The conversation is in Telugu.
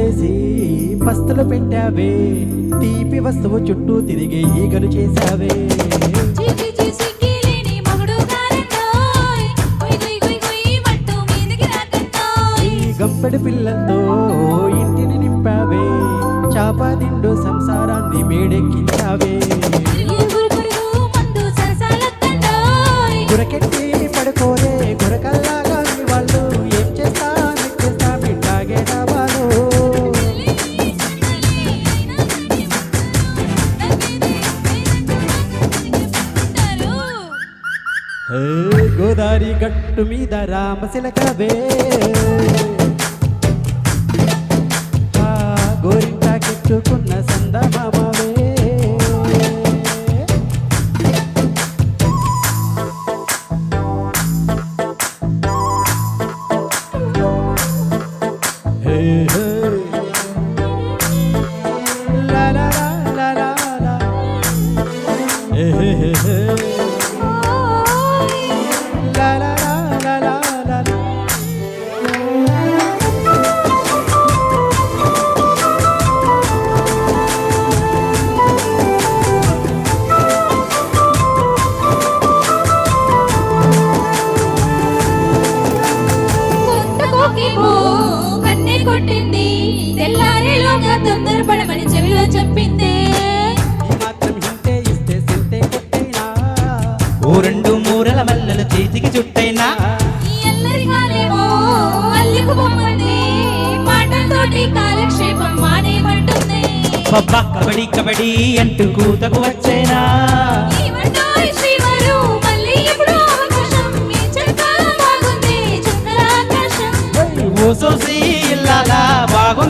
చేసి పస్తులు పెట్టావే, తీపి వస్తువు చుట్టూ తిరిగే ఈగలు చేశావే. గంపెడి పిల్లలతో ఇంటిని నింపావే, చాప దిండు సంసారాన్ని మేడెక్కించావే. గురకెట్టి పడుకోరే గురకల్లాగా వాళ్ళు, ఏం చేస్తా నెక్కేస్తా బిడ్డాగే రావాలు. గోదారి గట్టు మీద రామశిలకవే, గోరింటాకెట్టుకున్న సందమామవే. La la la la la, hey hey hey, la la la la la la. తొందరపడమని చెవిలో చెప్పింది. మాత్రం ఇంటే ఇస్తే సింటే కొట్టైనా, ఓ రెండు మూరల మల్లెల చేతికి చుట్టైనా, ఎల్లరిగానేమో అల్లికు బొమ్మంది, మాటలతోటి కాలక్షేపం మానేమంటుంది. బబ్బా కబడి కబడి అంటూ కూతకు వచ్చేనా, ఏమంటాయి శ్రీవారు మళ్ళీ ఎప్పుడు అవకాశం, మీ చెక్క బాగుంది చుక్కల ఆకాశం. ఓ సోసి ఇల్లాలా బాగు